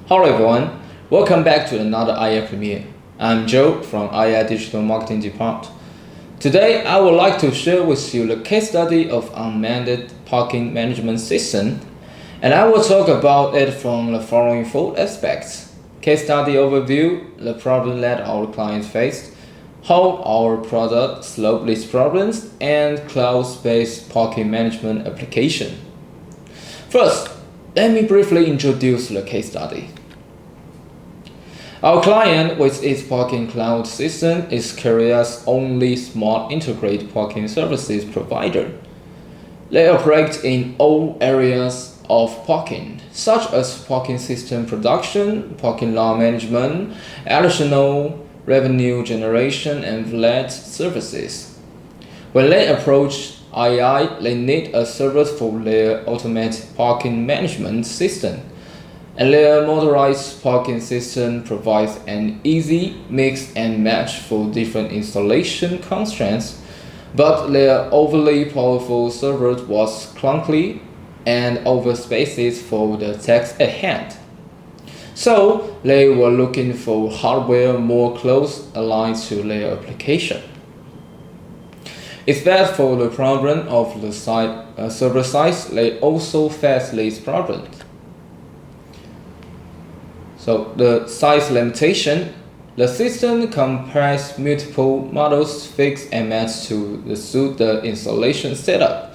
Hello everyone, welcome back to another AI Premiere. I'm Joe from AI Digital Marketing Department. Today I would like to share with you the case study of unmanned parking management system, and I will talk about it from the following four aspects: case study overview, the problem that our clients faced, how our product solved these problems, and cloud-based parking management application. First, let me briefly introduce the case study. Our client with its parking cloud system is Korea's only smart integrated parking services provider. They operate in all areas of parking, such as parking system production, parking lot management, additional revenue generation, and valet services. When they approach AI, they need a service for their automated parking management system, and their modularized parking system provides an easy mix and match for different installation constraints, but their overly powerful server was clunky and over-specced for the task at hand. So they were looking for hardware more close aligned to their application. Except for the problem of the server size, they also face these problems. So the size limitation, the system comprises multiple models fixed and matched to suit the installation setup.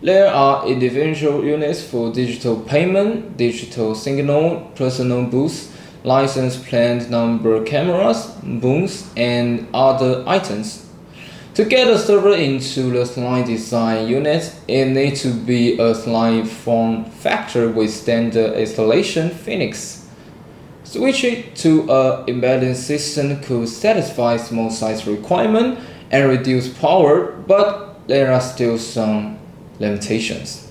There are individual units for digital payment, digital signal, personal booths, license plate number cameras, booms, and other items. To get a server into the slide design unit, it needs to be a slide form factor with standard installation Phoenix. Switching to an embedded system could satisfy small size requirement and reduce power, but there are still some limitations.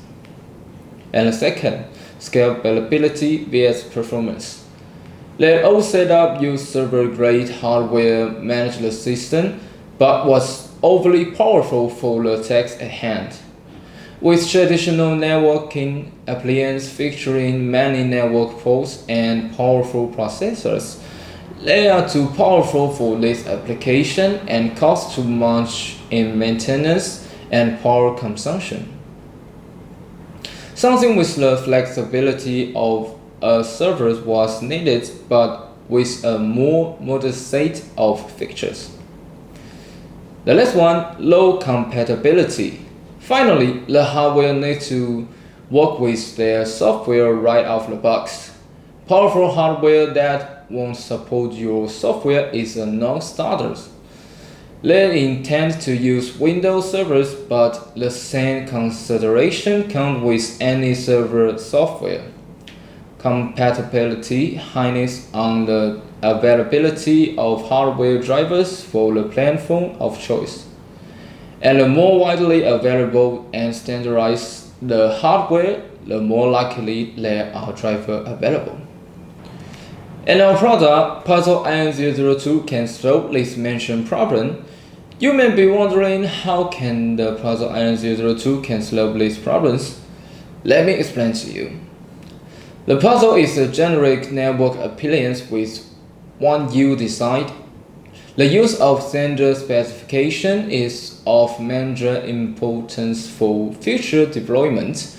And the second, scalability vs performance. Their old setup used server-grade hardware manage the system, but was overly powerful for the task at hand. With traditional networking appliances featuring many network ports and powerful processors, they are too powerful for this application and cost too much in maintenance and power consumption. Something with the flexibility of a server was needed, but with a more modest set of features. The last one, low compatibility. Finally, the hardware needs to work with their software right out of the box. Powerful hardware that won't support your software is a non-starter. They intend to use Windows servers, but the same consideration comes with any server software. Compatibility hinges on the availability of hardware drivers for the platform of choice. And the more widely available and standardized the hardware, the more likely there are drivers available. And our product, PUZZLE-IN002, can solve this mentioned problem. You may be wondering how can the PUZZLE-IN002 can solve these problems. Let me explain to you. The Puzzle is a generic network appliance with one U design. The use of standard specification is of major importance for future deployment.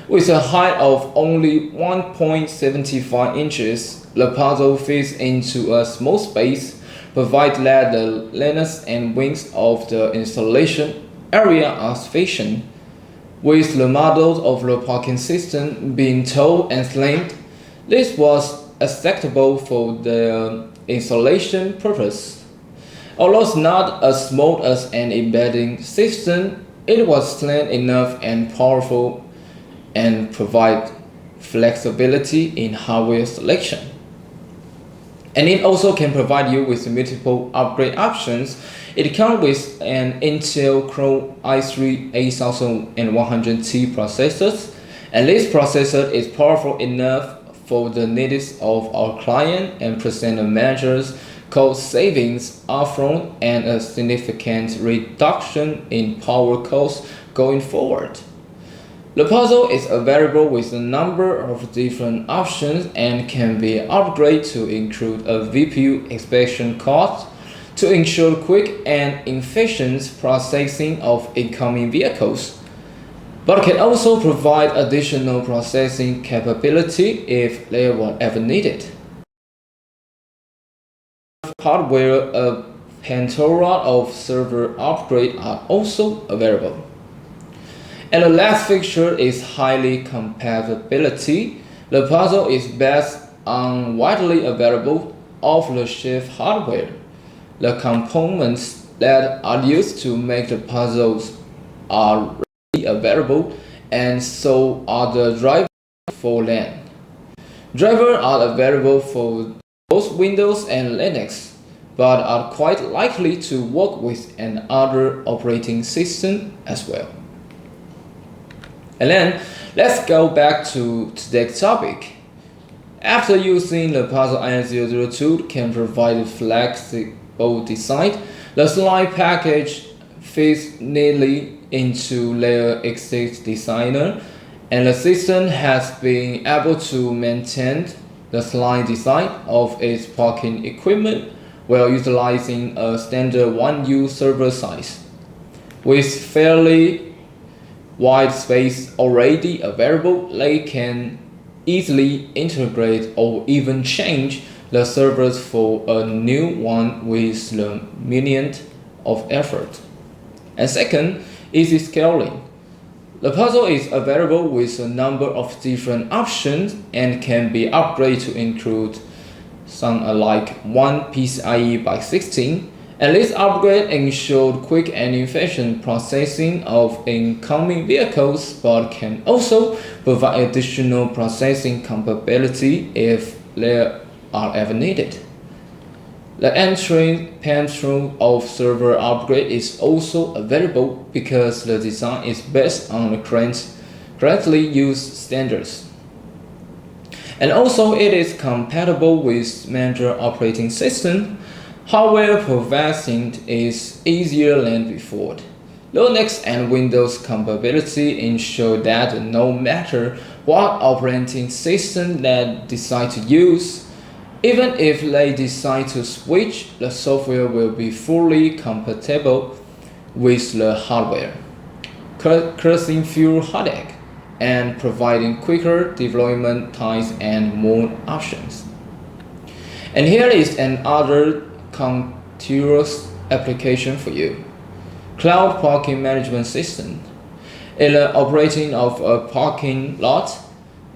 With a height of only 1.75 inches, the puzzle fits into a small space, provided that the length and width of the installation area are sufficient. With the models of the parking system being tall and slim, this was acceptable for the installation purpose. Although not as small as an embedding system, it was slim enough and powerful and provide flexibility in hardware selection. And it also can provide you with multiple upgrade options. It comes with an Intel Core i3 8100T processor, and this processor is powerful enough for the needs of our client and present measures cost savings upfront and a significant reduction in power costs going forward. The puzzle is available with a number of different options and can be upgraded to include a VPU expansion card to ensure quick and efficient processing of incoming vehicles, but can also provide additional processing capability if they were ever needed. Hardware, a plethora of server upgrades are also available. And the last feature is highly compatibility. The puzzle is based on widely available off-the-shelf hardware. The components that are used to make the puzzles are readily available, and so are the drivers for LAN. Drivers are available for both Windows and Linux, but are quite likely to work with another operating system as well. And then let's go back to today's topic. After using the PUZZLE-IN002 can provide a flexible design, the slide package fits neatly into their existing designer, and the system has been able to maintain the slide design of its parking equipment while utilizing a standard 1U server size. With fairly wide space already available, they can easily integrate or even change the servers for a new one with the minimum of effort. And second, easy scaling. The puzzle is available with a number of different options and can be upgraded to include some like 1 PCIe by 16, and this upgrade ensured quick and efficient processing of incoming vehicles, but can also provide additional processing capability if they are ever needed. The entry panel of server upgrade is also available because the design is based on the currently used standards. And also it is compatible with major operating system. Hardware progressing is easier than before. Linux and Windows compatibility ensure that no matter what operating system they decide to use, even if they decide to switch, the software will be fully compatible with the hardware, cursing fewer headache and providing quicker deployment times and more options. And here is another continuous application for you. Cloud parking management system. In the operating of a parking lot,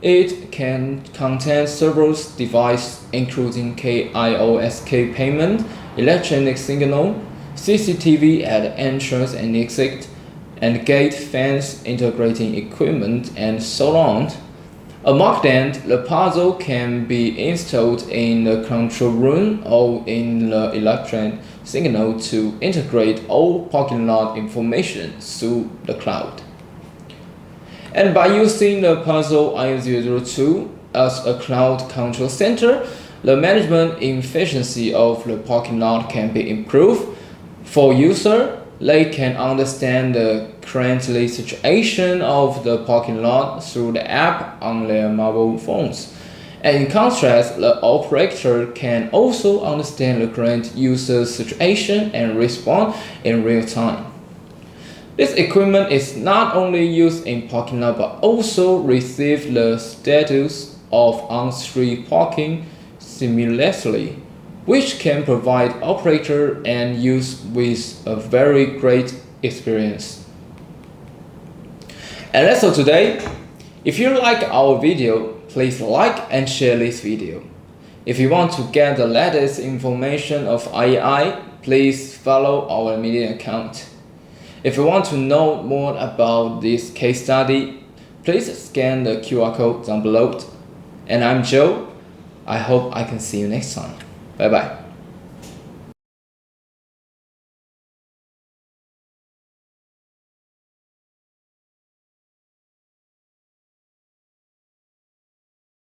it can contain several devices including kiosk payment, electronic signal, CCTV at entrance and exit, and gate fence integrating equipment, and so on. Among them, the puzzle can be installed in the control room or in the electronic signal to integrate all parking lot information through the cloud. And by using the PUZZLE-IN002 as a cloud control center, the management efficiency of the parking lot can be improved. For users, they can understand the current situation of the parking lot through the app on their mobile phones. And in contrast, the operator can also understand the current user situation and respond in real time. This equipment is not only used in parking lot but also receives the status of on-street parking seamlessly, which can provide operator and use with a very great experience. And that's all today. If you like our video, please like and share this video. If you want to get the latest information of AI, please follow our media account. If you want to know more about this case study, please scan the QR code down below. And I'm Joe. I hope I can see you next time. Bye bye.